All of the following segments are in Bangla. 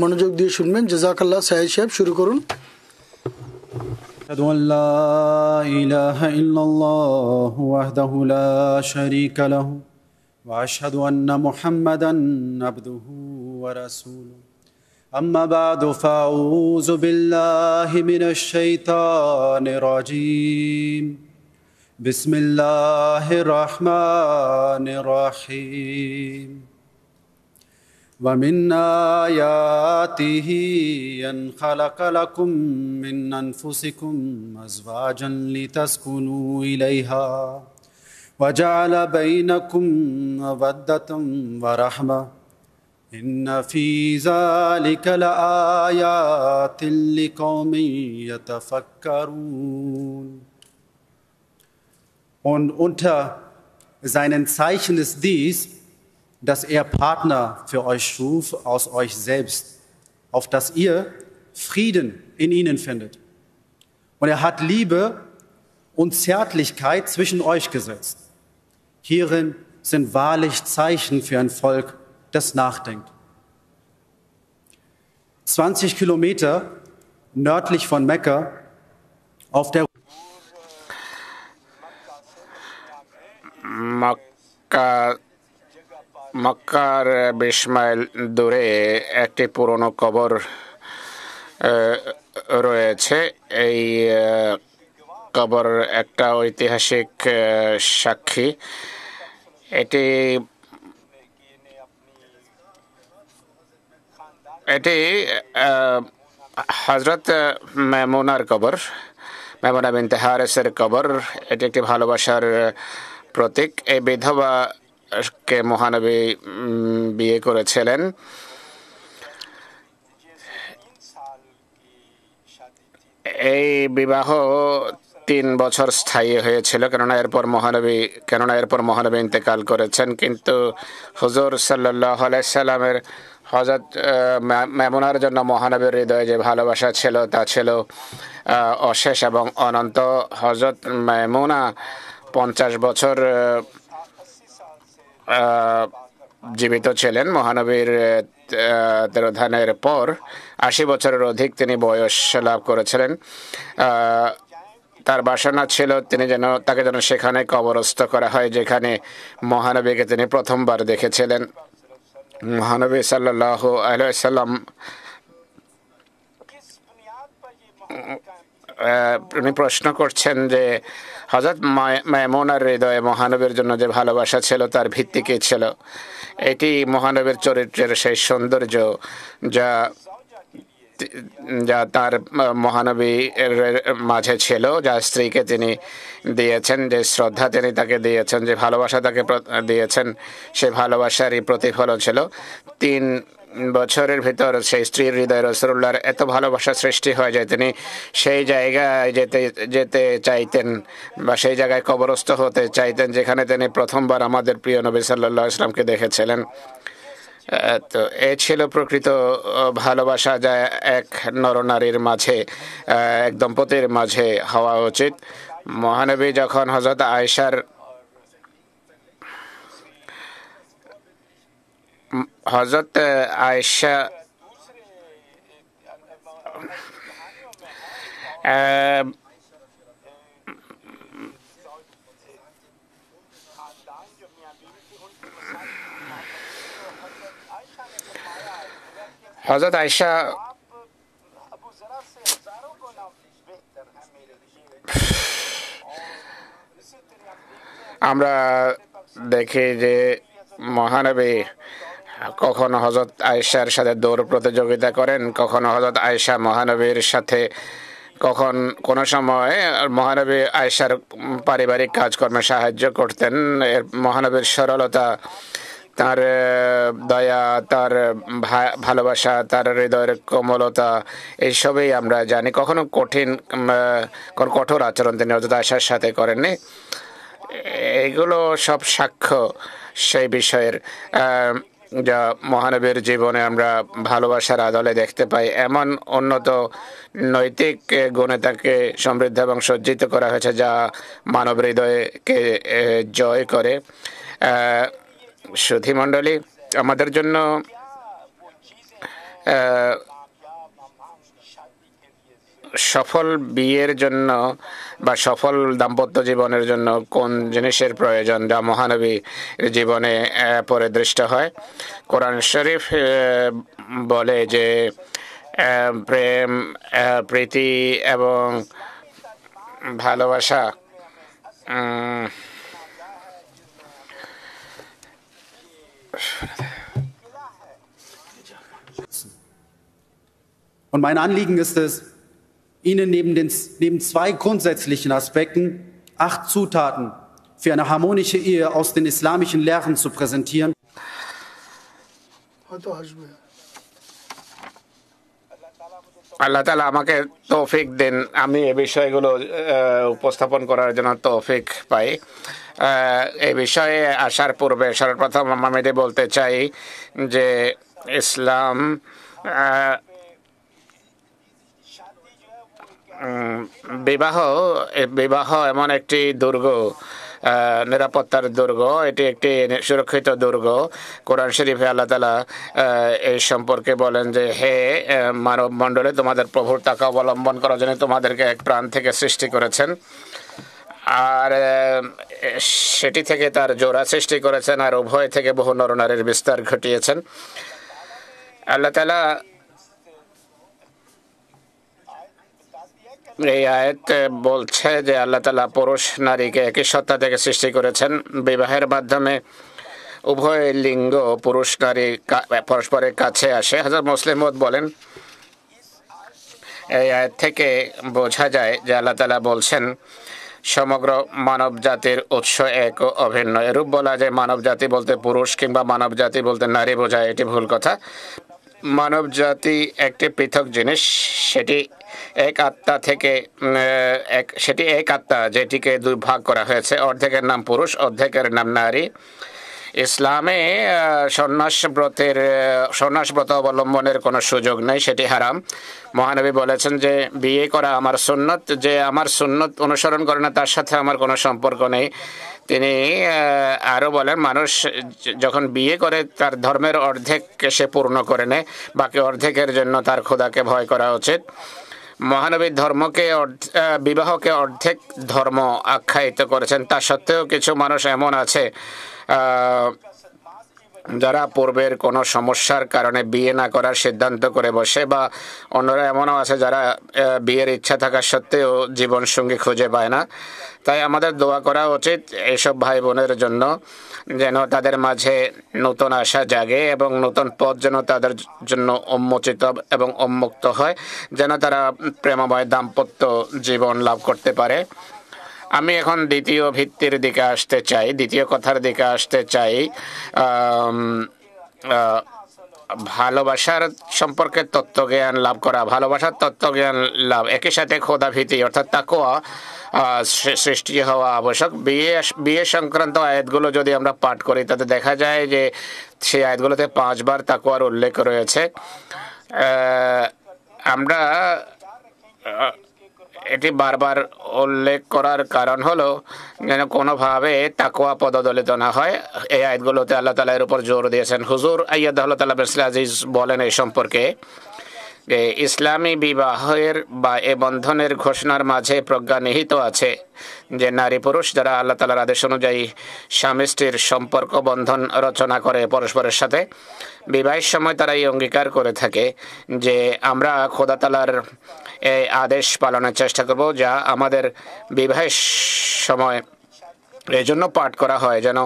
মনোযোগ দিয়ে শুনবেন। জাযাকাল্লাহ। সাইদ সাহেব শুরু করুন। أشهد أن لا إله إلا الله وحده لا شريك له وأشهد أن محمدا عبده ورسوله أما بعد فأعوذ بالله من الشيطان الرجيم بسم الله الرحمن الرحيم ومن آياته أن خلق لكم من أنفسكم أزواجا لتسكنوا إليها وجعل بينكم مودة ورحمة إن في ذلك لآيات لقوم يتفكرون. Und unter seinen Zeichen ist dies, dass er Partner für euch schuf aus euch selbst, auf dass ihr Frieden in ihnen findet. Und er hat Liebe und Zärtlichkeit zwischen euch gesetzt. Hierin sind wahrlich Zeichen für ein Volk, das nachdenkt. 20 Kilometer nördlich von Mekka auf der মক্কার 20 মাইল দূরে একটি পুরনো কবর রয়েছে। এই কবর একটা ঐতিহাসিক সাক্ষী। এটি হযরত মাইমুনার কবর, মাইমুনা বিনতে হারেসের কবর। এটি একটি ভালোবাসার প্রতীক। এই বিধবাকে মহানবী বিয়ে করেছিলেন। এই বিবাহ 3 বছর স্থায়ী হয়েছিল, কেননা এরপর মহানবী ইন্তেকাল করেছেন। কিন্তু হুজুর সাল্লাল্লাহু আলাইহি সাল্লামের হযরত মাইমুনার জন্য মহানবীর হৃদয়ে যে ভালোবাসা ছিল তা ছিল অশেষ এবং অনন্ত। হযরত মাইমুনা 50 বছর জীবিত ছিলেন। মহানবীর তিরোধানের পর 80 বছরের অধিক তিনি বয়স লাভ করেছিলেন। তার বাসনা ছিল তাকে যেন সেখানে কবরস্থ করা হয় যেখানে মহানবীকে তিনি প্রথমবার দেখেছিলেন। মহানবী সাল্লাল্লাহু আলাইহি ওয়াসাল্লাম উনি প্রশ্ন করছেন যে হযরত মাইমুনার হৃদয়ে মহানবীর জন্য যে ভালোবাসা ছিল তার ভিত্তি কি ছিল? এটি মহানবীর চরিত্রের সেই সৌন্দর্য যা তার মহানবীর মাঝে ছিল, যা স্ত্রীকে তিনি দিয়েছেন, যে শ্রদ্ধা তিনি তাকে দিয়েছেন, যে ভালোবাসা তাকে দিয়েছেন, সে ভালোবাসারই প্রতিফলন ছিল। 3 বছরের ভিতর সেই স্ত্রীর হৃদয়ে রাসূলুল্লাহর এত ভালোবাসা সৃষ্টি হয় যে তিনি সেই জায়গায় যেতে চাইতেন বা সেই জায়গায় কবরস্থ হতে চাইতেন যেখানে তিনি প্রথমবার আমাদের প্রিয় নবী সাল্লাল্লাহু আলাইহি ওয়াসাল্লামকে দেখেছিলেন। তো এ ছিল প্রকৃত ভালোবাসা, যা এক নরনারীর মাঝে, এক দম্পতির মাঝে হওয়া উচিত। মহানবী যখন হযরত আয়েশার হযরত আয়েশা হযরত আয়েশা আমরা দেখি যে মহানবী কখনো হযরত আয়েশার সাথে দৌড় প্রতিযোগিতা করেন, কখনো হযরত আয়েশা মহানবীর সাথে, কখন কোনো সময় মহানবী আয়েশার পারিবারিক কাজকর্মে সাহায্য করতেন। এর মহানবীর সরলতা, তার দয়া, তার ভালোবাসা, তার হৃদয়ের কোমলতা, এইসবই আমরা জানি। কখনো কঠোর আচরণ তিনি হযরত আয়েশার সাথে করেননি। এগুলো সব সাক্ষ্য সেই বিষয়ের যা মহানবীর জীবনে আমরা ভালোবাসার আদলে দেখতে পাই। এমন উন্নত নৈতিক গুণে তাকে সমৃদ্ধ এবং সজ্জিত করা হয়েছে যা মানব হৃদয়কে জয় করে। সুধী মণ্ডলী, আমাদের জন্য সফল বিয়ের জন্য বা সফল দাম্পত্য জীবনের জন্য কোন জিনিসের প্রয়োজন যা মহানবী জীবনে পরিদৃষ্ট হয়। কোরআন শরীফ বলে যে প্রেম, প্রীতি এবং ভালোবাসা Und mein Anliegen ist es, Ihnen neben zwei grundsätzlichen Aspekten 8 Zutaten für eine harmonische Ehe aus den islamischen Lehren zu präsentieren. হয়তো আসবে। আল্লাহ তাআলা আমাকে তৌফিক দেন আমি এই বিষয়গুলো উপস্থাপন করার জন্য তৌফিক পাই। এই বিষয়ে আসার পূর্বে সর্বপ্রথম আমি বলতে চাই যে ইসলাম বিবাহ এমন একটি দুর্গ, নিরাপত্তার দুর্গ, এটি একটি সুরক্ষিত দুর্গ। কোরআন শরীফে আল্লাহ তাআলা এই সম্পর্কে বলেন যে হে মানব মণ্ডলী, তোমাদের প্রভুর তাকে অবলম্বন করার জন্য তোমাদেরকে এক প্রাণ থেকে সৃষ্টি করেছেন, আর সেটি থেকে তার জোড়া সৃষ্টি করেছেন, আর উভয় থেকে বহু নরনারীর বিস্তার ঘটিয়েছেন। আল্লাহ তাআলা এই আয়াত বলছে যে আল্লাহ তাআলা পুরুষ নারীকে একই সত্তা থেকে সৃষ্টি করেছেন। বিবাহের মাধ্যমে উভয় লিঙ্গ পুরুষ নারী পরস্পরের কাছে আসে। হযরত মুসলিম মওউদ বলেন এই আয়াত থেকে বোঝা যায় যে আল্লাহ তাআলা বলছেন সমগ্র মানব জাতির উৎস এক ও অভিন্ন। এরূপ বলা যে মানব জাতি বলতে পুরুষ কিংবা মানব জাতি বলতে নারী বোঝায়, এটি ভুল কথা। মানব জাতি একটি পৃথক জিনিস, সেটি এক আত্মা থেকে এক আত্মা যেটিকে দুই ভাগ করা হয়েছে, অর্ধেকের নাম পুরুষ, অর্ধেকের নাম নারী। ইসলামে সন্ন্যাস ব্রত অবলম্বনের কোনো সুযোগ নেই, সেটি হারাম। মহানবী বলেছেন যে বিয়ে করা আমার সুন্নত, যে আমার সুন্নত অনুসরণ করে না তার সাথে আমার কোনো সম্পর্ক নেই। তিনি আরো বলেন মানুষ যখন বিয়ে করে তার ধর্মের অর্ধেক সে পূর্ণ করে নেয়, বাকি অর্ধেকের জন্য তার খোদাকে ভয় করা উচিত। মহানবীর বিবাহকে অর্ধেক ধর্ম আখ্যায়িত করেছেন। তা সত্ত্বেও কিছু মানুষ এমন আছে যারা পূর্বের কোনো সমস্যার কারণে বিয়ে না করার সিদ্ধান্ত করে বসে, বা অন্যরা এমনও আছে যারা বিয়ের ইচ্ছা থাকা সত্ত্বেও জীবন সঙ্গী খুঁজে পায় না। তাই আমাদের দোয়া করা উচিত এইসব ভাই বোনের জন্য, যেন তাদের মাঝে নতুন আশা জাগে এবং নতুন পথ যেন তাদের জন্য উন্মোচিত এবং উন্মুক্ত হয়, যেন তারা প্রেমময় দাম্পত্য জীবন লাভ করতে পারে। আমি এখন দ্বিতীয় কথার দিকে আসতে চাই। ভালোবাসার সম্পর্কে তত্ত্বজ্ঞান লাভ করা, ভালোবাসার তত্ত্বজ্ঞান লাভ, একই সাথে খোদাভীতি অর্থাৎ তাকওয়া সৃষ্টি হওয়া আবশ্যক। বিয়ে সংক্রান্ত আয়াতগুলো যদি আমরা পাঠ করি তাতে দেখা যায় যে সেই আয়াতগুলোতে 5 বার তাকওয়ার উল্লেখ রয়েছে। আমরা এটি বারবার উল্লেখ করার কারণ হলো যেন কোনোভাবে তাকওয়া পদদলিত না হয়। এই আয়াতগুলোতে আল্লাহ তাআলা এর উপর জোর দিয়েছেন। হুজুর আইয়াদাহুল্লাহ তাআলা বিসমিল্লাহ আজিজ বলেন এই সম্পর্কে যে ইসলামী বিবাহের বা এ বন্ধনের ঘোষণার মাঝে প্রজ্ঞা নিহিত আছে যে নারী পুরুষ যারা আল্লাহ তাআলার আদেশ অনুযায়ী স্বামী স্ত্রীর সম্পর্ক বন্ধন রচনা করে পরস্পরের সাথে, বিবাহের সময় তারা এই অঙ্গীকার করে থাকে যে আমরা খোদা তাআলার এই আদেশ পালনের চেষ্টা করব, যা আমাদের বিবাহের সময় এই জন্য পাঠ করা হয় যেন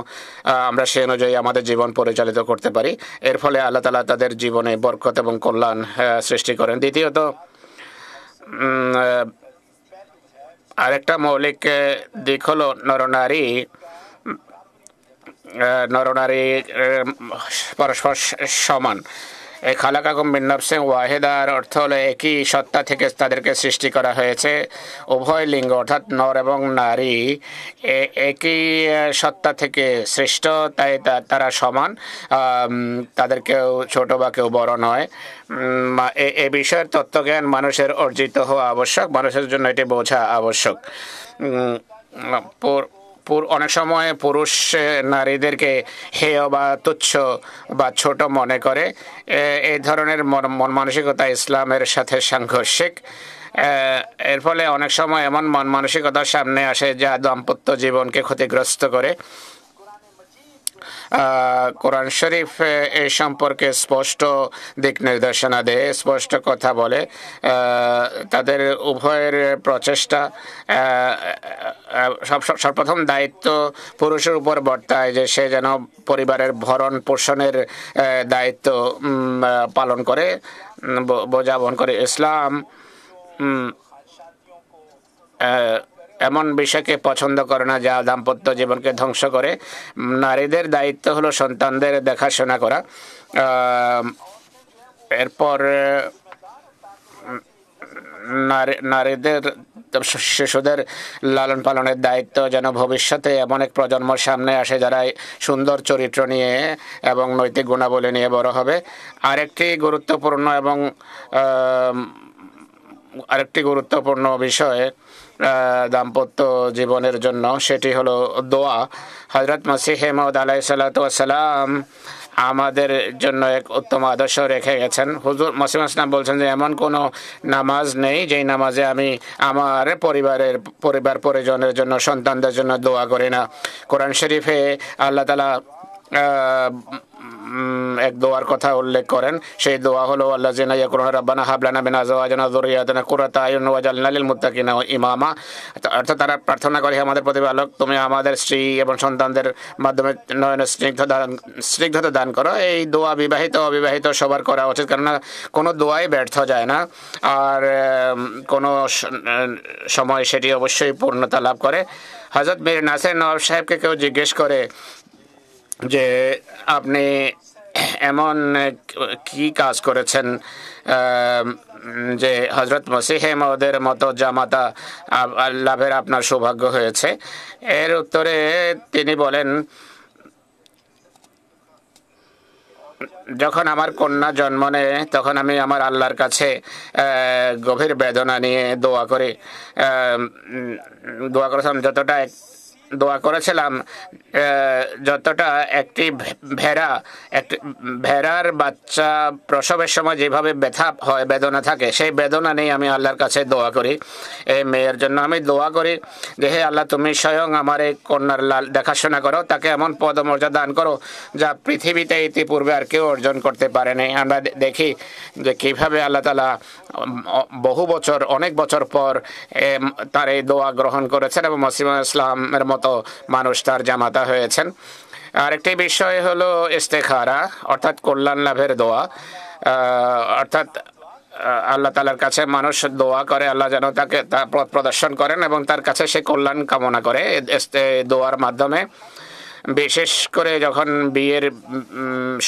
আমরা সে অনুযায়ী আমাদের জীবন পরিচালিত করতে পারি। এর ফলে আল্লাহ তাআলা তাদের জীবনে বরকত এবং কল্যাণ সৃষ্টি করেন। দ্বিতীয়ত আরেকটা মৌলিক দিক হলো নরনারী পরস্পর সমান। এই খালাকাকুম মিন নাফসিন ওয়াহিদার অর্থ হলো একই সত্তা থেকে তাদেরকে সৃষ্টি করা হয়েছে। উভয় লিঙ্গ অর্থাৎ নর এবং নারী একই সত্তা থেকে সৃষ্ট, তাই তারা সমান, তাদের কেউ ছোট বা কেউ বড় নয়। এ বিষয়ের তত্ত্বজ্ঞান মানুষের অর্জিত হওয়া আবশ্যক, মানুষের জন্য এটি বোঝা আবশ্যক। অনেক সময় পুরুষ নারীদেরকে হেয় বা তুচ্ছ বা ছোট মনে করে। এই ধরনের মন মানসিকতা ইসলামের সাথে সাংঘর্ষিক। এর ফলে অনেক সময় এমন মন মানসিকতার সামনে আসে যা দাম্পত্য জীবনকে ক্ষতিগ্রস্ত করে। কোরআন শরীফ এই সম্পর্কে স্পষ্ট দিক নির্দেশনা দেয়, স্পষ্ট কথা বলে। তাদের উভয়ের প্রচেষ্টা, সর্বপ্রথম দায়িত্ব পুরুষের উপর বর্তায় যে সে যেন পরিবারের ভরণ পোষণের দায়িত্ব পালন করে, বোঝা বহন করে। ইসলাম এমন বিষয়কে পছন্দ করে না যা দাম্পত্য জীবনকে ধ্বংস করে। নারীদের দায়িত্ব হলো সন্তানদের দেখাশোনা করা। এরপর নারীদের শিশুদের লালন পালনের দায়িত্ব যেন ভবিষ্যতে এমন এক প্রজন্ম সামনে আসে যারা সুন্দর চরিত্র নিয়ে এবং নৈতিক গুণাবলী নিয়ে বড় হবে। আরেকটি গুরুত্বপূর্ণ বিষয় দাম্পত্য জীবনের জন্য, সেটি হলো দোয়া। হযরত মসিহ মাউদ আলাইহিস সালাতু ওয়াস সালাম আমাদের জন্য এক উত্তম আদর্শ রেখে গেছেন। হুজুর মসিহ ইসলাম বলছেন যে এমন কোনো নামাজ নেই যেই নামাজে আমি আমার পরিবার পরিজনের জন্য, সন্তানদের জন্য দোয়া করি না। কোরআন শরীফে আল্লাহ তাআলা এক দোয়ার কথা উল্লেখ করেন। সেই দোয়া হলো আল্লাযিনা ইয়াকুলুনা রাব্বানা হাব লানা মিন আজওয়াজিনা ওয়া যুররিয়াতিনা কুররাতা আয়ুন ওয়াজআলনা লিল মুত্তাকিনা ইমামা। অর্থাৎ তারা প্রার্থনা করে, আমাদের প্রতিপালক তুমি আমাদের স্ত্রী এবং সন্তানদের মাধ্যমে নয়নের স্নিগ্ধতা দান করো। এই দোয়া বিবাহিত অবিবাহিত সবার করা উচিত, কেননা কোনো দোয়াই ব্যর্থ যায় না, আর কোনো সময় সেটি অবশ্যই পূর্ণতা লাভ করে। হযরত মীর নাসির নওয়াব সাহেবকে কেউ জিজ্ঞেস করে যে আপনি এমন কি কাজ করেছেন যে হযরত মসিহ মাউদের মতো জামাতা লাভের আপনার সৌভাগ্য হয়েছে? এর উত্তরে তিনি বলেন, যখন আমার কন্যা জন্ম নেয় তখন আমি আমার আল্লাহর কাছে গভীর বেদনা নিয়ে দোয়া করেছিলাম, যতটা একটি ভেড়ার বাচ্চা প্রসবের সময় যেভাবে ব্যথা হয়, বেদনা থাকে, সেই বেদনা নিয়ে আমি আল্লাহর কাছে দোয়া করি। এই মেয়ের জন্য আমি দোয়া করি যে হে আল্লাহ, তুমি স্বয়ং আমার এই কন্যার দেখাশোনা করো, তাকে এমন পদমর্যাদা দান করো যা পৃথিবীতে ইতিপূর্বে আর কেউ অর্জন করতে পারেনি। আমরা দেখি যে কিভাবে আল্লাহ তাআলা অনেক বছর পর তার এই দোয়া গ্রহণ করেছেন এবং মসিহ ইসলামের মতো মানুষ তার জামাতা হয়েছেন। আরেকটি বিষয় হলো ইস্তেখারা, অর্থাৎ কল্যাণ লাভের দোয়া। অর্থাৎ আল্লাহ তাআলার কাছে মানুষ দোয়া করে আল্লাহ যেন তাকে পথ প্রদর্শন করেন এবং তার কাছে সে কল্যাণ কামনা করে দোয়ার মাধ্যমে। বিশেষ করে যখন বিয়ের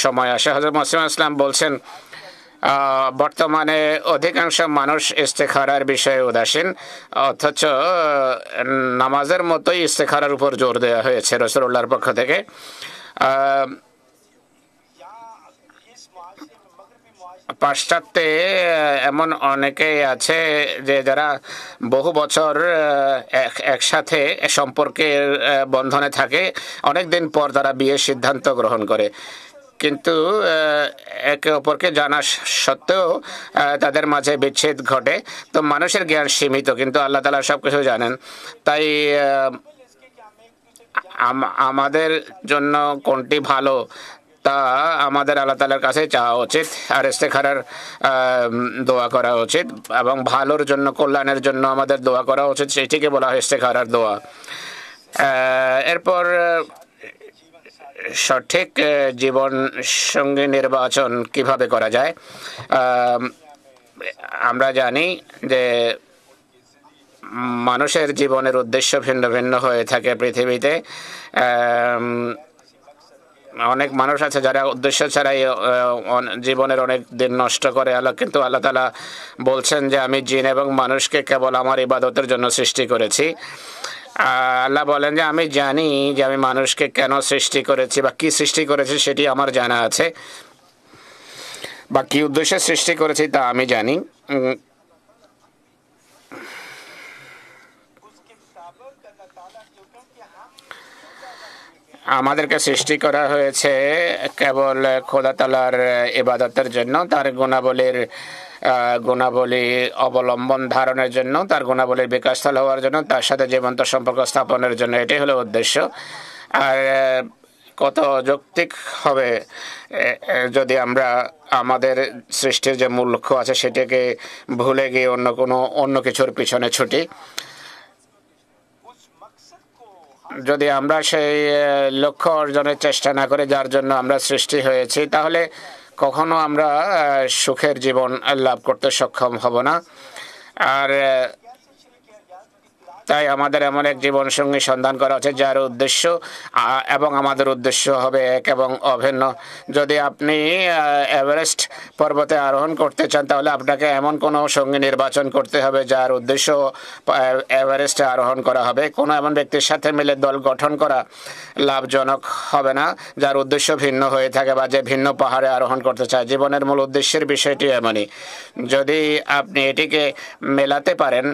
সময় আসে, হযরত মসিহ ইসলাম বলছেন বর্তমানে অধিকাংশ মানুষ ইস্তেখারার বিষয়ে উদাসীন, অথচ নামাজের মতোই ইস্তেখারার উপর জোর দেওয়া হয়েছে রাসূলুল্লাহর পক্ষ থেকে। পাশ্চাত্যে এমন অনেকেই আছে যে যারা বহু বছর একসাথে সম্পর্কের বন্ধনে থাকে, অনেকদিন পর তারা বিয়ের সিদ্ধান্ত গ্রহণ করে, কিন্তু একে অপরকে জানা সত্ত্বেও তাদের মাঝে বিচ্ছেদ ঘটে। তো মানুষের জ্ঞান সীমিত, কিন্তু আল্লাহ তাআলা সবকিছু জানেন। তাই আমাদের জন্য কোনটি ভালো তা আমাদের আল্লাহ তাআলার কাছে চাওয়া উচিত, আর ইস্তেখারার দোয়া করা উচিত, এবং ভালোর জন্য, কল্যাণের জন্য আমাদের দোয়া করা উচিত। সেটিকে বলা হয় ইস্তেখারার দোয়া। এরপর সঠিক জীবন সঙ্গী নির্বাচন কিভাবে করা যায়। আমরা জানি যে মানুষের জীবনের উদ্দেশ্য ভিন্ন ভিন্ন হয়ে থাকে পৃথিবীতে। অনেক মানুষ আছে যারা উদ্দেশ্য ছাড়াই জীবনের অনেক দিন নষ্ট করে, কিন্তু আল্লাহ তাআলা বলছেন যে আমি জিন এবং মানুষকে কেবল আমার ইবাদতের জন্য সৃষ্টি করেছি। আল্লাহ বলেন যে আমি জানি যে আমি মানুষকে কেন সৃষ্টি করেছি বা কি সৃষ্টি করেছি সেটি আমার জানা আছে, বা কি উদ্দেশ্যে সৃষ্টি করেছি তা আমি জানি। আমাদেরকে সৃষ্টি করা হয়েছে কেবল খোদা তাআলার ইবাদতের জন্য, তার গুণাবলী অবলম্বন ধারণের জন্য, তার গুণাবলীর বিকাশস্থল হওয়ার জন্য, তার সাথে জীবন্ত সম্পর্ক স্থাপনের জন্য। এটাই হলো উদ্দেশ্য। আর কত যৌক্তিক হবে যদি আমরা আমাদের সৃষ্টির যে মূল লক্ষ্য আছে সেটাকে ভুলে গিয়ে অন্য কিছুর পিছনে ছুটি। যদি আমরা সেই লক্ষ্য অর্জনের চেষ্টা না করে যার জন্য আমরা সৃষ্টি হয়েছি, তাহলে কখনো আমরা সুখের জীবন লাভ করতে সক্ষম হব না। আর তাই আমাদের এমন এক জীবন সঙ্গী সন্ধান করা উচিত যার উদ্দেশ্য এবং আমাদের উদ্দেশ্য হবে এক এবং অভিন্ন। যদি আপনি এভারেস্ট পর্বতে আরোহণ করতে চান, তাহলে আপনাকে এমন কোনো সঙ্গী নির্বাচন করতে হবে যার উদ্দেশ্য এভারেস্টে আরোহণ করা হবে। কোনো এমন ব্যক্তির সাথে মিলে দল গঠন করা লাভজনক হবে না যার উদ্দেশ্য ভিন্ন হয়ে থাকে বা যে ভিন্ন পাহাড়ে আরোহণ করতে চায়। জীবনের মূল উদ্দেশ্যের বিষয়টি এমনই। যদি আপনি এটিকে মেলাতে পারেন,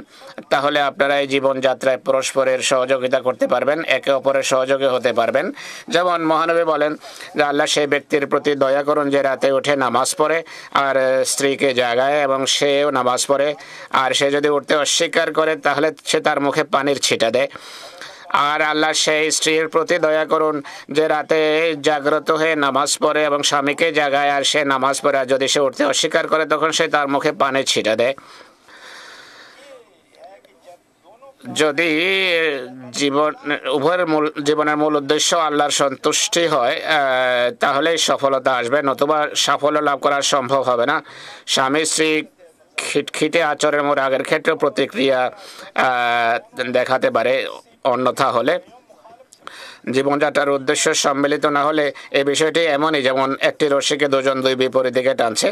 তাহলে আপনারা এই জীবন যাত্রায় পরস্পরের সহযোগিতা করতে পারবেন, একে অপরের সহযোগী হতে পারবেন। যেমন মহানবী বলেন যে আল্লাহ সেই ব্যক্তির প্রতি দয়া করুন যে রাতে উঠে নামাজ পড়ে আর স্ত্রীকে জাগায় এবং সেও নামাজ পড়ে, আর সে যদি উঠতে অস্বীকার করে তাহলে সে তার মুখে পানির ছিটা দেয়। আর আল্লাহ সেই স্ত্রীর প্রতি দয়া করুন যে রাতে জাগ্রত হয়ে নামাজ পড়ে এবং স্বামীকে জাগায় আর সে নামাজ পড়ে, আর যদি সে উঠতে অস্বীকার করে তখন সে তার মুখে পানির ছিটা দেয়। যদি জীবনের মূল উদ্দেশ্য আল্লাহর সন্তুষ্টি হয়, তাহলে সফলতা আসবে, নতুবা সাফল্য লাভ করা সম্ভব হবে না। স্বামী স্ত্রী খিটখিটে আচরণের মধ্যে আগের ক্ষেত্রে প্রতিক্রিয়া দেখাতে পারে, অন্যথা হলে জীবনযাত্রার উদ্দেশ্য সম্মিলিত না হলে এই বিষয়টি এমনই যেমন একটি রশ্মিকে দুই বিপরীত দিকে টানছে।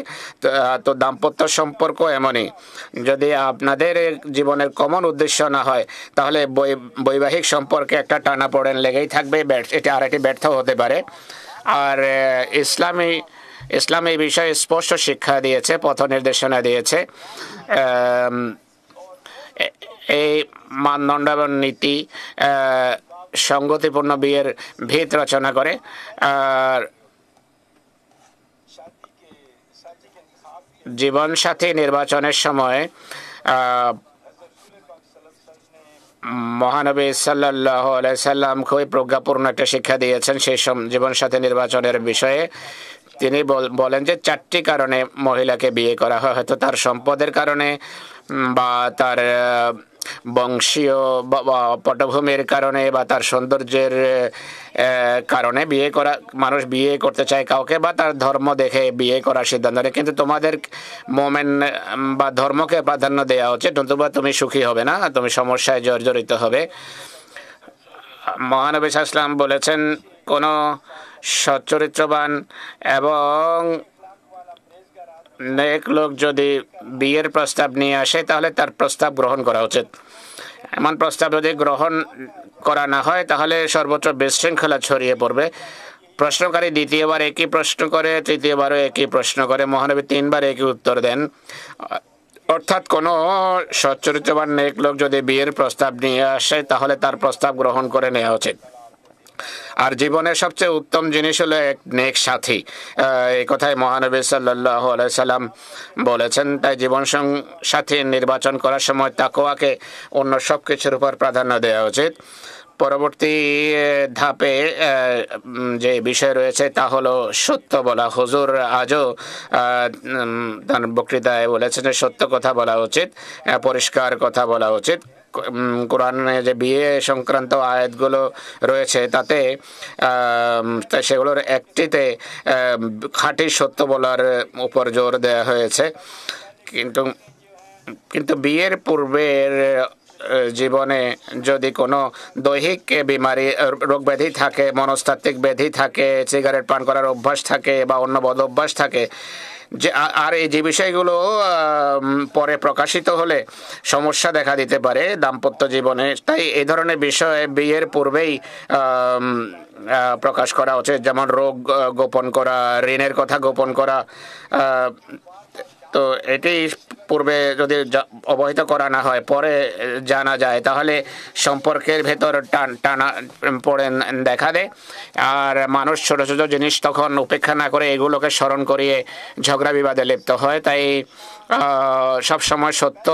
তো দাম্পত্য সম্পর্ক এমনই। যদি আপনাদের জীবনের কমন উদ্দেশ্য না হয়, তাহলে বৈবাহিক সম্পর্কে একটা টানাপোড়েন লেগেই থাকবে, এটি আর একটি ব্যর্থ হতে পারে। আর ইসলাম এই বিষয়ে স্পষ্ট শিক্ষা দিয়েছে, পথ নির্দেশনা দিয়েছে। এই মানদণ্ড এবং নীতি সংগতিপূর্ণ বিয়ের ভিত রচনা করে। আর জীবনসাথী নির্বাচনের সময় মহানবী সাল্লাল্লাহু আলাইহি সাল্লাম খুবই প্রজ্ঞাপূর্ণ একটা শিক্ষা দিয়েছেন সেই জীবনসাথী নির্বাচনের বিষয়ে। তিনি বলেন যে 4টি কারণে মহিলাকে বিয়ে করা হয়, হয়তো তার সম্পদের কারণে বা তার বংশীয় বা পটভূমির কারণে বা তার সৌন্দর্যের কারণে মানুষ বিয়ে করতে চায় কাউকে, বা তার ধর্ম দেখে বিয়ে করার সিদ্ধান্ত নেয়। কিন্তু তোমাদের মোমেন্ট বা ধর্মকে প্রাধান্য দেওয়া উচিত, নতুবা তুমি সুখী হবে না, তুমি সমস্যায় জর্জরিত হবে। মহানবী সাল্লাল্লাহু আলাইহি ওয়াসাল্লাম বলেছেন, কোন সচ্চরিত্রবান এবং নেক লোক যদি বিয়ের প্রস্তাব নিয়ে আসে তাহলে তার প্রস্তাব গ্রহণ করা উচিত। এমন প্রস্তাব যদি গ্রহণ করা না হয় তাহলে সর্বত্র বিশৃঙ্খলা ছড়িয়ে পড়বে। প্রশ্নকারী দ্বিতীয়বার একই প্রশ্ন করে, তৃতীয়বারও একই প্রশ্ন করে, মহানবী 3বার একই উত্তর দেন। অর্থাৎ কোনো সচ্চরিত্রবান নেক লোক যদি বিয়ের প্রস্তাব নিয়ে আসে তাহলে তার প্রস্তাব গ্রহণ করে নেওয়া উচিত। আর জীবনের সবচেয়ে উত্তম জিনিস হলো এক নেক সাথী। এই কথাই মহানবী সাল্লাল্লাহু আলাইহি সাল্লাম বলেছেন। তাই জীবন সাথী নির্বাচন করার সময় তাকওয়াকে অন্য সব কিছুর উপর প্রাধান্য দেওয়া উচিত। পরবর্তী ধাপে যে বিষয় রয়েছে তা হলো সত্য বলা। হুজুর আজও তার বক্তৃতায় বলেছেন যে সত্য কথা বলা উচিত, পরিষ্কার কথা বলা উচিত। কোরআনে যে বিয়ে সংক্রান্ত আয়াতগুলো রয়েছে তাতে সেগুলোর একটিতে খাঁটি সত্য বলার উপর জোর দেওয়া হয়েছে। কিন্তু বিয়ের পূর্বের জীবনে যদি কোনো দৈহিক বিমারি রোগ ব্যাধি থাকে, মনস্তাত্ত্বিক ব্যাধি থাকে, সিগারেট পান করার অভ্যাস থাকে বা অন্য বদ অভ্যাস থাকে, যে আর এই যে বিষয়গুলো পরে প্রকাশিত হলে সমস্যা দেখা দিতে পারে দাম্পত্য জীবনে। তাই এই ধরনের বিষয়ে বিয়ের পূর্বেই প্রকাশ করা উচিত, যেমন রোগ গোপন করা, ঋণের কথা গোপন করা। তো এটি পূর্বে যদি অবহিত করা না হয়, পরে জানা যায়, তাহলে সম্পর্কের ভেতর টানা পড়ে দেখা দেয়। আর মানুষ ছোট ছোট জিনিস তখন উপেক্ষা না করে এগুলোকে স্মরণ করিয়ে ঝগড়া বিবাদে লিপ্ত হয়। তাই সব সময় সত্য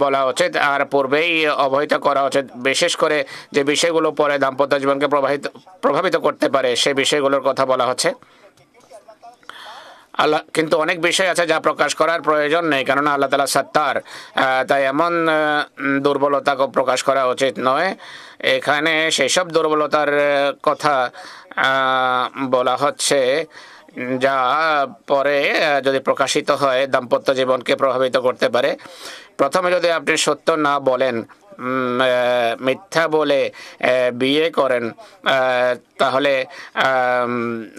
বলা উচিত আর পূর্বেই অবহিত করা উচিত, বিশেষ করে যে বিষয়গুলো পরে দাম্পত্য জীবনকে প্রভাবিত করতে পারে সেই বিষয়গুলোর কথা বলা হচ্ছে। আল্লাহ কিন্তু অনেক বিষয় আছে যা প্রকাশ করার প্রয়োজন নেই, কেননা আল্লাহ তাআলা সত্তার, তাই এমন দুর্বলতাকে প্রকাশ করা উচিত নয়। এখানে সেসব দুর্বলতার কথা বলা হচ্ছে যা পরে যদি প্রকাশিত হয় দাম্পত্য জীবনকে প্রভাবিত করতে পারে। প্রথমে যদি আপনি সত্য না বলেন, মিথ্যা বলে বিয়ে করেন, তাহলে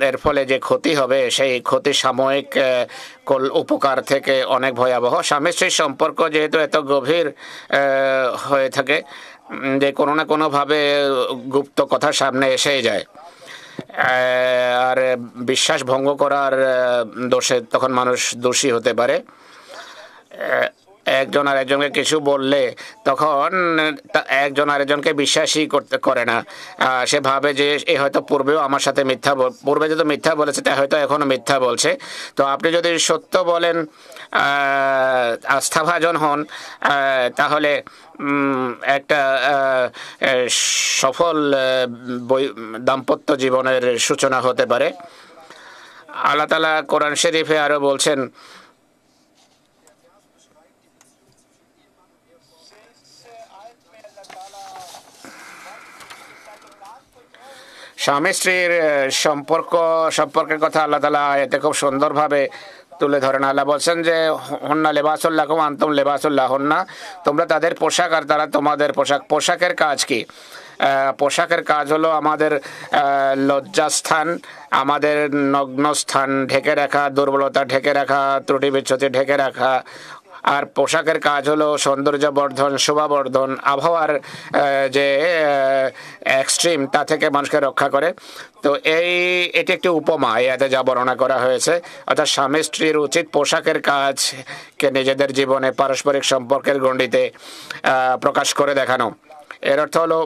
এর ফলে যে ক্ষতি হবে সেই ক্ষতি সাময়িক উপকার থেকে অনেক ভয়াবহ। স্বামী স্ত্রীর সম্পর্ক যেহেতু এত গভীর হয়ে থাকে যে কোনো না কোনোভাবে গুপ্ত কথা সামনে এসেই যায়, আর বিশ্বাস ভঙ্গ করার দোষে তখন মানুষ দোষী হতে পারে। একজন আরেকজনকে কিছু বললে তখন একজন আরেকজনকে বিশ্বাসই করে না, সে ভাবে যে এ হয়তো পূর্বেও আমার সাথে পূর্বে যেহেতু মিথ্যা বলেছে তাই হয়তো এখনো মিথ্যা বলছে। তো আপনি যদি সত্য বলেন, আস্থাভাজন হন, তাহলে একটা সফল দাম্পত্য জীবনের সূচনা হতে পারে। আল্লাহ তাআলা কোরআন শরীফে আরো বলছেন, স্বামী স্ত্রীর সম্পর্কের কথা আল্লাহ তাআলা এতে খুব সুন্দরভাবে তুলে ধরেন। আল্লাহ বলছেন যে হুন্না লিবাসুল লাকুম আনতুম লিবাসুল লাহুন্না, তোমরা তাদের পোশাক আর তারা তোমাদের পোশাক। পোশাকের কাজ কি? পোশাকের কাজ হলো আমাদের লজ্জাস্থান, আমাদের নগ্ন স্থান ঢেকে রাখা, দুর্বলতা ঢেকে রাখা, ত্রুটি বিচ্ছুতি ঢেকে রাখা। আর পোশাকের কাজ হলো সৌন্দর্য বর্ধন, শোভাবর্ধন, আবহাওয়ার যে এক্সট্রিম তা থেকে মানুষকে রক্ষা করে। তো এটি একটি উপমা এতে যা বর্ণনা করা হয়েছে, অর্থাৎ স্বামী স্ত্রীর উচিত পোশাকের কাজকে নিজেদের জীবনে পারস্পরিক সম্পর্কের গণ্ডিতে প্রকাশ করে দেখানো। এর অর্থ হলো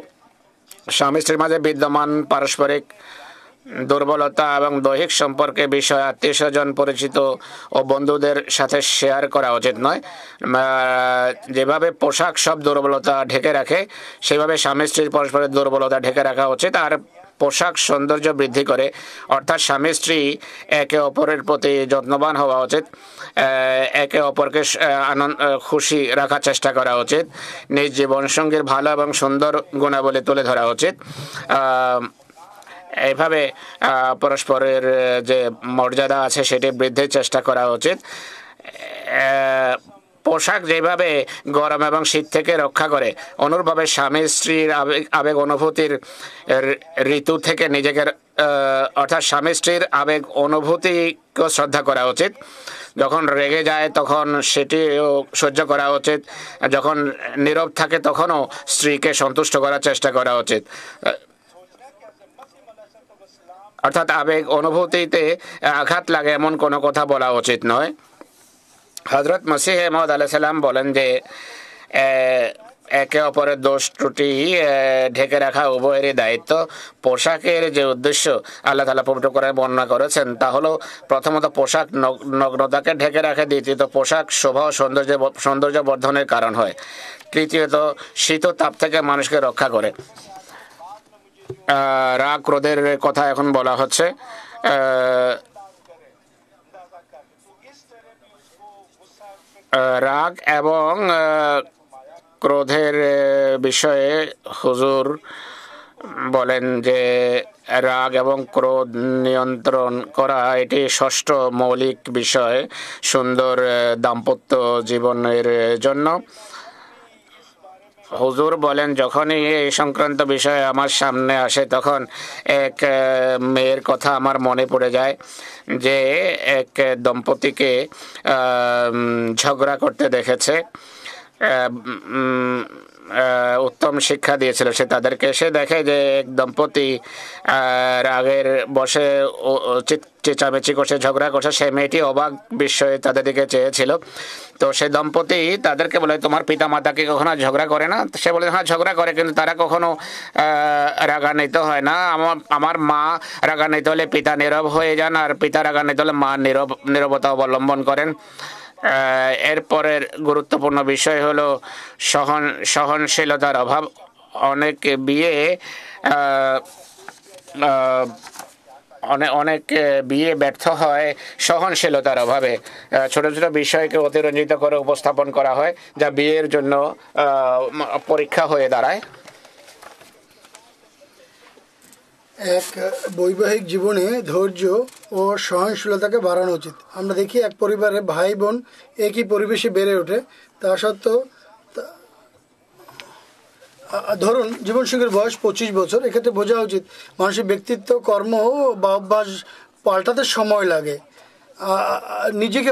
স্বামী স্ত্রীর মাঝে বিদ্যমান পারস্পরিক দুর্বলতা এবং দৈহিক সম্পর্কে বিষয় আত্মীয় স্বজন, পরিচিত ও বন্ধুদের সাথে শেয়ার করা উচিত নয়। যেভাবে পোশাক সব দুর্বলতা ঢেকে রাখে, সেভাবে স্বামী স্ত্রীর পরস্পরের দুর্বলতা ঢেকে রাখা উচিত। আর পোশাক সৌন্দর্য বৃদ্ধি করে, অর্থাৎ স্বামী স্ত্রী একে অপরের প্রতি যত্নবান হওয়া উচিত, একে অপরকে খুশি রাখার চেষ্টা করা উচিত, নিজ জীবনসঙ্গীর ভালো এবং সুন্দর গুণাবলী তুলে ধরা উচিত। এইভাবে পরস্পরের যে মর্যাদা আছে সেটি বৃদ্ধির চেষ্টা করা উচিত। পোশাক যেভাবে গরম এবং শীত থেকে রক্ষা করে, অনুরূপভাবে স্বামী স্ত্রীর আবেগ অনুভূতির ঋতু থেকে নিজেকে, অর্থাৎ স্বামী স্ত্রীর আবেগ অনুভূতিকেও শ্রদ্ধা করা উচিত। যখন রেগে যায় তখন সেটিও সহ্য করা উচিত, যখন নীরব থাকে তখনও স্ত্রীকে সন্তুষ্ট করার চেষ্টা করা উচিত। অর্থাৎ আবেগ অনুভূতিতে আঘাত লাগে এমন কোনো কথা বলা উচিত নয়। হযরত মসিহ মউদ আলাইহিস সালাম বলেন যে একে অপরের দোষ ত্রুটি ঢেকে রাখা উভয়েরই দায়িত্ব। পোশাকের যে উদ্দেশ্য আল্লাহ তাআলা পবিত্র কোরআনে বর্ণনা করেছেন তা হলো, প্রথমত পোশাক নগ্নতাকে ঢেকে রাখে, দ্বিতীয়ত পোশাক শোভা ও সৌন্দর্য বর্ধনের কারণ হয়, তৃতীয়ত শীত ও তাপ থেকে মানুষকে রক্ষা করে। রাগ ক্রোধের কথা এখন বলা হচ্ছে। রাগ এবং ক্রোধের বিষয়ে হুজুর বলেন যে রাগ এবং ক্রোধ নিয়ন্ত্রণ করা এটি ষষ্ঠ মৌলিক বিষয় সুন্দর দাম্পত্য জীবনের জন্য। হুজুর বলেন, যখনই এই সংক্রান্ত বিষয় আমার সামনে আসে তখন এক মেয়ের কথা আমার মনে পড়ে যায় যে এক দম্পতিকে ঝগড়া করতে দেখেছে। উত্তম শিক্ষা দিয়েছিল। সে তাদেরকে এসে দেখে যে এক দম্পতি রাগের বসে চেঁচামেচি করছে, ঝগড়া করছে। সেই মেয়েটি অবাক বিস্ময়ে তাদের দিকে চেয়েছিল। তো সে দম্পতি তাদেরকে বলে, তোমার পিতা মাতা কি কখনো ঝগড়া করে না? সে বলে, হ্যাঁ ঝগড়া করে, কিন্তু তারা কখনো রাগান্বিত হয় না। আমার মা রাগান্বিত হলে পিতা নীরব হয়ে যান, আর পিতা রাগান্বিত হলে মা নীরবতা অবলম্বন করেন। এরপরের গুরুত্বপূর্ণ বিষয় হলো সহনশীলতার অভাব। অনেক বিয়ে অনেক বিয়ে ব্যর্থ হয় সহনশীলতার অভাবে। ছোট ছোট বিষয়কে অতিরঞ্জিত করে উপস্থাপন করা হয়, যা বিয়ের জন্য পরীক্ষা হয়ে দাঁড়ায়। এক বৈবাহিক জীবনে ধৈর্য ও সহনশীলতাকে বাড়ানো উচিত। আমরা দেখি এক পরিবারে ভাই বোন একই পরিবেশে বেড়ে ওঠে, তা সত্ত্বেও ধরুন জীবনসঙ্গীর বয়স 25 বছর, এক্ষেত্রে বোঝা উচিত মানুষের ব্যক্তিত্ব, কর্ম বা অভ্যাস পাল্টাতে সময় লাগে। নিজেকে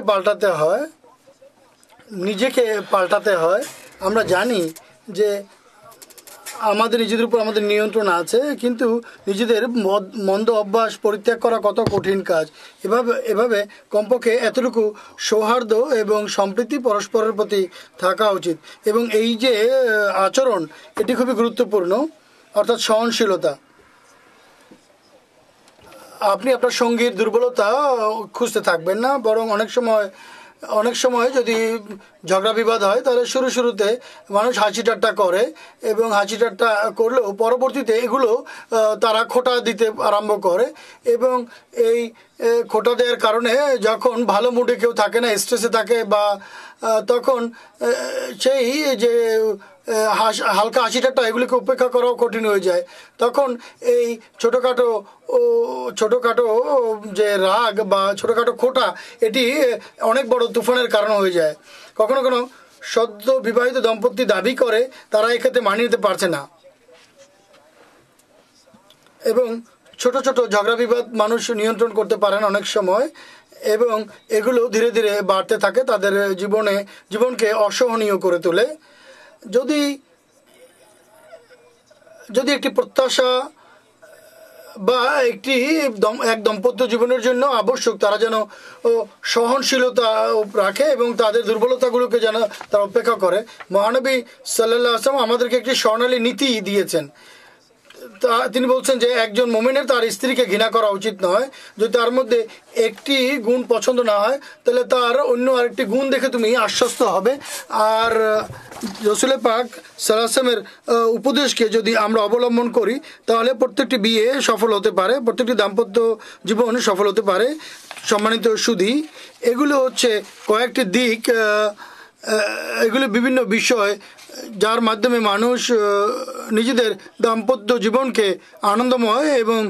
পাল্টাতে হয়। আমরা জানি যে আমাদের নিজেদের উপর আমাদের নিয়ন্ত্রণ আছে, কিন্তু নিজেদের মন্দ অভ্যাস পরিত্যাগ করা কত কঠিন কাজ। এভাবে কমপক্ষে এতটুকু সৌহার্দ্য এবং সম্প্রীতি পরস্পরের প্রতি থাকা উচিত। এবং এই যে আচরণ, এটি খুবই গুরুত্বপূর্ণ, অর্থাৎ সহনশীলতা। আপনি আপনার সঙ্গীর দুর্বলতা খুঁজতে থাকবেন না, বরং অনেক সময় যদি ঝগড়া বিবাদ হয় তাহলে শুরুতে মানুষ হাসি ঠাট্টা করে, এবং হাসি ঠাট্টা করলেও পরবর্তীতে এগুলো তারা খোঁটা দিতে আরম্ভ করে। এবং এই খোঁটা দেওয়ার কারণে যখন ভালো মুডে কেউ থাকে না, স্ট্রেসে থাকে, বা তখন সেই যে হালকা হাসি ঠাট্টা এগুলিকে উপেক্ষা করাও কঠিন হয়ে যায়। তখন এই ছোটোখাটো যে রাগ বা ছোটোখাটো খোঁটা, এটি অনেক বড় তুফানের কারণ হয়ে যায়। কখনো সদ্য বিবাহিত দম্পতি দাবি করে তারা এক্ষেত্রে মানিয়ে নিতে পারছে না, এবং ছোট ছোট ঝগড়া বিবাদ মানুষ নিয়ন্ত্রণ করতে পারেন অনেক সময়, এবং এগুলো ধীরে ধীরে বাড়তে থাকে, তাদের জীবনকে অসহনীয় করে তোলে। যদি একটি প্রত্যাশা বা এক দাম্পত্য জীবনের জন্য আবশ্যক, তারা যেন সহনশীলতা রাখে এবং তাদের দুর্বলতাগুলোকে যেন তারা উপেক্ষা করে। মহানবী সাল্লাল্লাহু আলাইহি ওয়াসাল্লাম আমাদেরকে একটি স্বর্ণালী নীতি দিয়েছেন। তিনি বলছেন যে একজন মুমিনের তার স্ত্রীকে ঘৃণা করা উচিত নয়। যদি তার মধ্যে একটি গুণ পছন্দ না হয়, তাহলে তার অন্য আরেকটি গুণ দেখে তুমি আশ্বস্ত হবে। আর রাসূল পাক সাল্লাল্লাহু আলাইহি ওয়াসাল্লামের উপদেশকে যদি আমরা অবলম্বন করি, তাহলে প্রত্যেকটি বিয়ে সফল হতে পারে, প্রত্যেকটি দাম্পত্য জীবন সফল হতে পারে। সম্মানিত সুধী, এগুলো হচ্ছে কয়েকটি দিক, এগুলো বিভিন্ন বিষয় যার মাধ্যমে মানুষ নিজেদের দাম্পত্য জীবনকে আনন্দময় এবং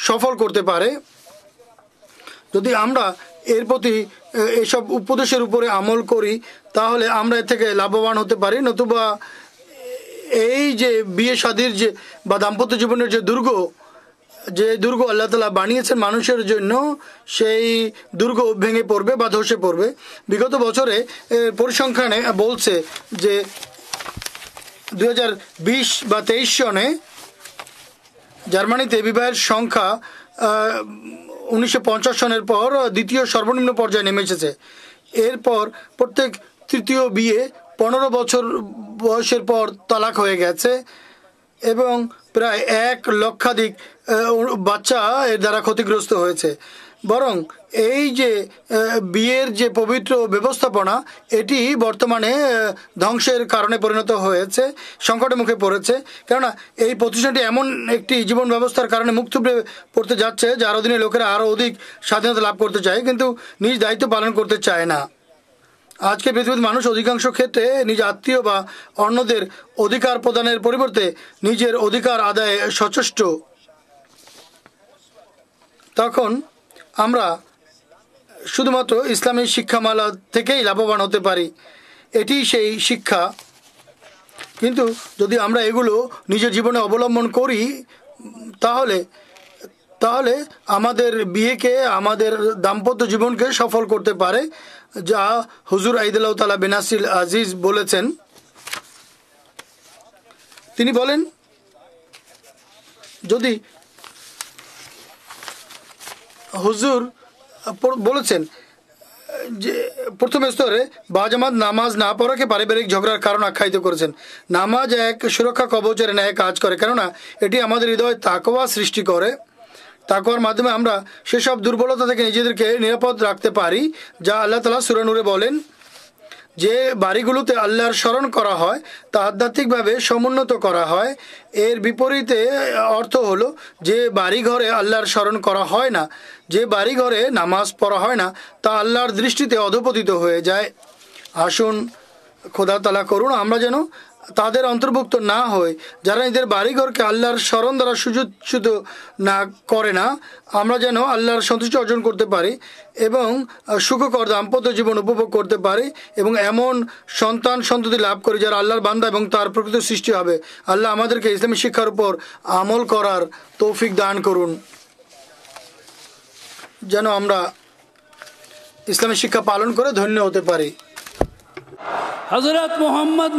সফল করতে পারে। যদি আমরা এর প্রতি এসব উপদেশের উপরে আমল করি, তাহলে আমরা এর থেকে লাভবান হতে পারি। নতুবা এই যে বিয়ে শাদীর যে বা দাম্পত্য জীবনের যে দুর্গ আল্লাহ তাআলা বানিয়েছেন মানুষের জন্য, সেই দুর্গ ভেঙে পড়বে বা ধসে পড়বে। বিগত বছরে পরিসংখ্যানে বলছে যে 2020 বা 23 সনে জার্মানিতে বিবাহের সংখ্যা 1950 সনের পর দ্বিতীয় সর্বনিম্ন পর্যায়ে নেমে এসেছে। এরপর প্রত্যেক তৃতীয় বিয়ে 15 বছর বয়সের পর তালাক হয়ে গেছে, এবং প্রায় 1 লক্ষাধিক বাচ্চা এর দ্বারা ক্ষতিগ্রস্ত হয়েছে। বরং এই যে বিয়ের যে পবিত্র ব্যবস্থাপনা, এটি বর্তমানে ধ্বংসের কারণে পরিণত হয়েছে, সংকটের মুখে পড়েছে। কেননা এই প্রতিষ্ঠানটি এমন একটি জীবন ব্যবস্থার কারণে মুখ থুবড়ে পড়তে যাচ্ছে, যার অধীনে লোকেরা আরও অধিক স্বাধীনতা লাভ করতে চায়, কিন্তু নিজ দায়িত্ব পালন করতে চায় না। আজকে পৃথিবীর মানুষ অধিকাংশ ক্ষেত্রে নিজ আত্মীয় বা অন্যদের অধিকার প্রদানের পরিবর্তে নিজের অধিকার আদায়ে সচেষ্ট। তখন আমরা শুধুমাত্র ইসলামী শিক্ষামালা থেকেই লাভবান হতে পারি, এটি সেই শিক্ষা। কিন্তু যদি আমরা এগুলো নিজের জীবনে অবলম্বন করি, তাহলে আমাদের বিয়েকে, আমাদের দাম্পত্য জীবনকে সফল করতে পারে, যা হুজুর আইদুল্লাহ তাআলা বিন নাসির আজিজ বলেছেন। তিনি বলেন যদি হুজুর বলেছেন যে প্রথম স্তরে বাজামাত নামাজ না পড়াকে পারিবারিক ঝগড়ার কারণ আখ্যায়িত করেছেন। নামাজ এক সুরক্ষা কবচের ন্যায় কাজ করে, কেননা এটি আমাদের হৃদয় তাকওয়া সৃষ্টি করে। তাকওয়ার মাধ্যমে আমরা সেসব দুর্বলতা থেকে নিজেদেরকে নিরাপদ রাখতে পারি যা আল্লাহ তাআলা সূরা নূরে বলেন। যে বাড়িগুলোতে আল্লাহর স্মরণ করা হয় তা আধ্যাত্মিকভাবে সমুন্নত করা হয়। এর বিপরীতে অর্থ হলো যে বাড়িঘরে আল্লাহর স্মরণ করা হয় না, যে বাড়িঘরে নামাজ পড়া হয় না তা আল্লাহর দৃষ্টিতে অধঃপতিত হয়ে যায়। আসুন খোদা তাআলা করুন আমরা যেন তাদের অন্তর্ভুক্ত না হই যারা নিজেদের বাড়িঘরকে আল্লাহর স্মরণ দ্বারা সুযোজিত না করে না। আমরা যেন আল্লাহর সন্তুষ্টি অর্জন করতে পারি এবং সুখকর দাম্পত্য জীবন উপভোগ করতে পারি এবং এমন সন্তান সন্ততি লাভ করি যারা আল্লাহর বান্দা এবং তার প্রকৃত সৃষ্টি হবে। আল্লাহ আমাদেরকে ইসলামী শিক্ষার উপর আমল করার তৌফিক দান করুন, যেন আমরা ইসলামী শিক্ষা পালন করে ধন্য হতে পারি। হযরত মুহাম্মদ